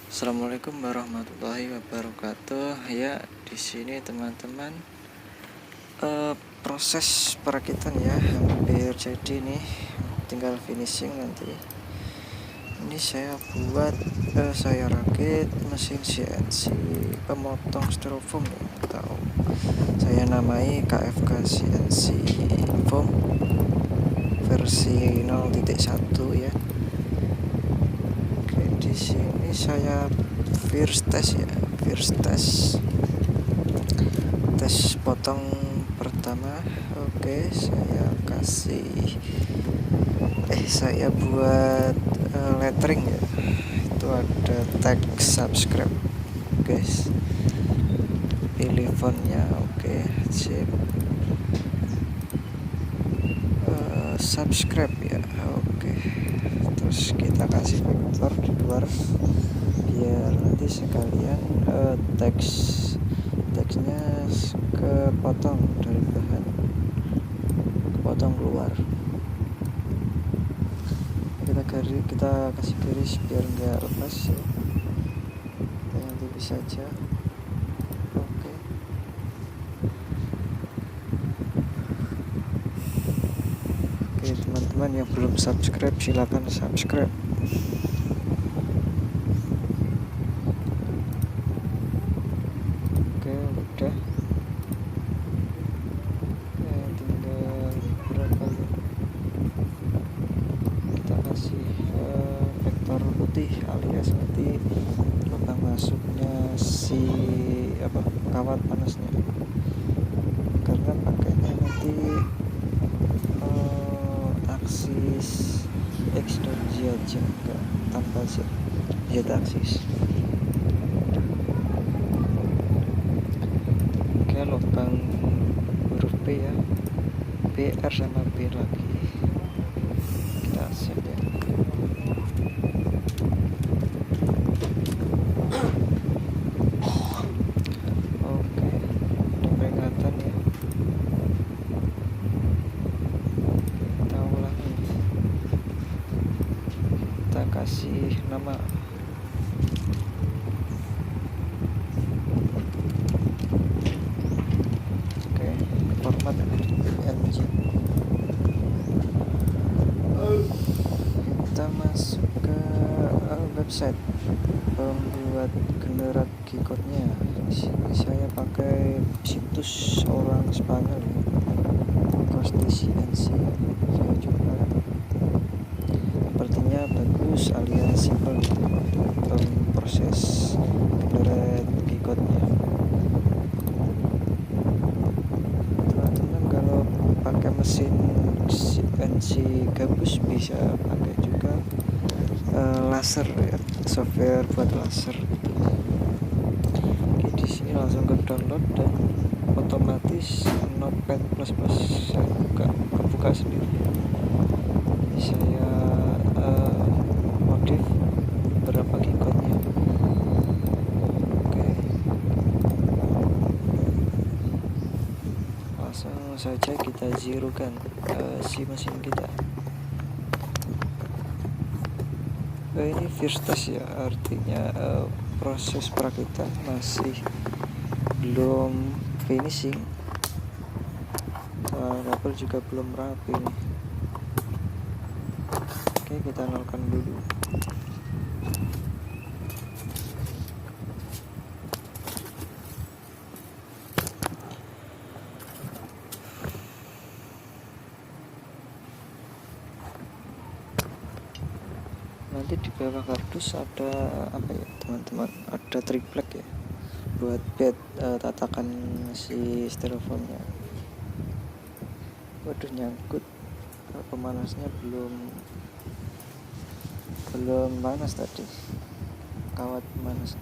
Assalamualaikum warahmatullahi wabarakatuh. Ya, di sini teman-teman, proses perakitan ya hampir jadi nih, tinggal finishing nanti. Ini saya buat, saya rakit mesin CNC pemotong Sterofoam ya, atau saya namai KFK CNC FOAM versi 0.1 ya. Di sini saya first test potong pertama. Oke, saya buat lettering ya, itu ada tag subscribe guys, pilih fontnya. Oke, sip. Subscribe ya. Oke, terus kita kasih vektor di luar biar nanti sekalian teksnya kepotong dari bahan, kepotong keluar. Kita kasih garis biar nggak lepas ya, kita tipis saja. Oke, teman-teman yang belum subscribe silakan subscribe. Oke, udah. Tinggal berapa ya? Kita kasih vektor putih alias nanti lubang masuknya si kawat panasnya, karena pakainya nanti aksis X dan Y aja, enggak tanpa Z aksis. Oke, lubang huruf P ya, BR sama B lagi kita set ya. Oke, ada peringatan ya, kita ulangi, kita kasih nama. Oke, format PNG. Kita masuk ke website pembuat generat keycode-nya. Di sini saya pakai situs orang Spanyol ya, CNC. Saya coba, sepertinya bagus alias simple untuk proses generat keycode-nya. Teman-teman kalau pakai mesin CNC gabus bisa pakai juga laser ya, software buat laser gitu. Oke, di sini langsung ke download dan otomatis notepad plus saya buka sendiri. Ini saya modif beberapa keycode-nya. Oke, langsung saja kita zerokan si mesin kita. Ini first test ya, artinya proses perakitan masih belum finishing. Kabel juga belum rapi nih. Oke, kita nolkan dulu. Nanti di bawah kardus ada apa ya teman-teman, ada triplek ya buat bed tatakan si styrofoamnya. Waduh, nyangkut, pemanasnya belum panas tadi, kawat panas.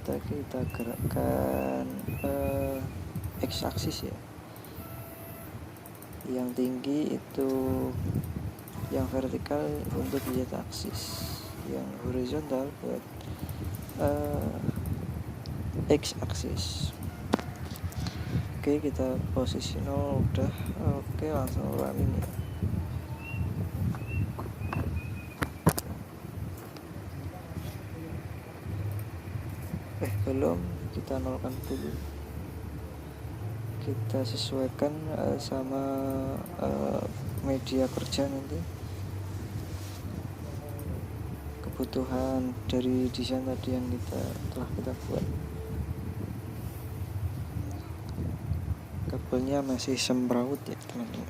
Kita gerakkan X aksis ya, yang tinggi itu, yang vertikal untuk Z aksis, yang horizontal buat X aksis. Oke, kita posisi 0 udah. Oke, langsung ulangin ya. belum, kita nolkan dulu, kita sesuaikan sama media kerja nanti, kebutuhan dari desain tadi yang telah kita buat. Kabelnya masih semrawut ya teman-teman.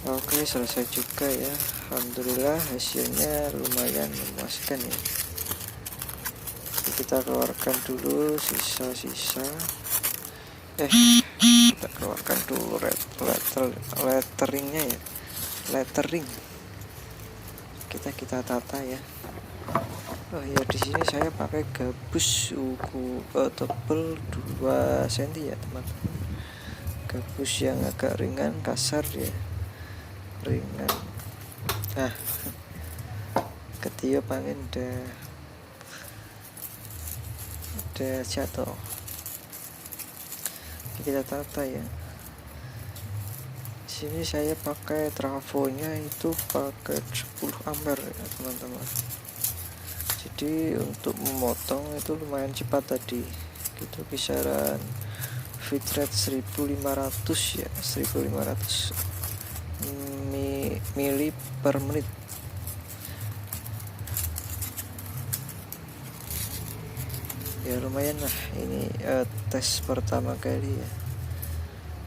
Oke, selesai juga ya. Alhamdulillah hasilnya lumayan memuaskan ya. Jadi kita keluarkan dulu sisa-sisa. Kita keluarkan dulu letteringnya ya. Lettering. Kita tata ya. Oh ya, di sini saya pakai gabus tebel 2 cm ya teman-teman. Gabus yang agak ringan, kasar ya. Ringan. Nah, ketiup angin udah jatuh. Kita tata ya. Di sini saya pakai trafonya itu pakai 10 ampere ya teman-teman. Jadi untuk memotong itu lumayan cepat tadi. Gitu kisaran feed rate 1500 ya, 1500 mili per menit. Ya lumayan lah, ini tes pertama kali ya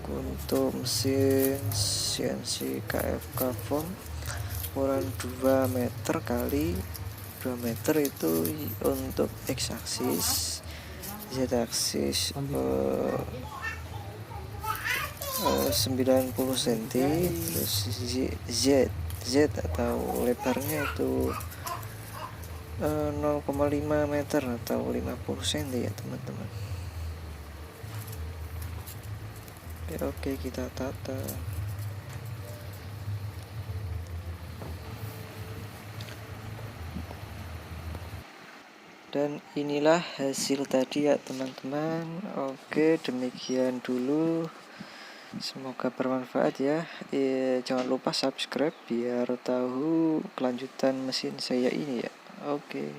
untuk mesin CNC KFK FOAM ukuran 2 meter kali 2 meter itu untuk X aksis, Z aksis 90 cm, terus Z atau lebarnya itu 0,5 meter atau 50 cm ya teman-teman. Oke, kita tata. Dan inilah hasil tadi ya teman-teman. Oke, demikian dulu, semoga bermanfaat ya. Jangan lupa subscribe biar tahu kelanjutan mesin saya ini ya. Oke.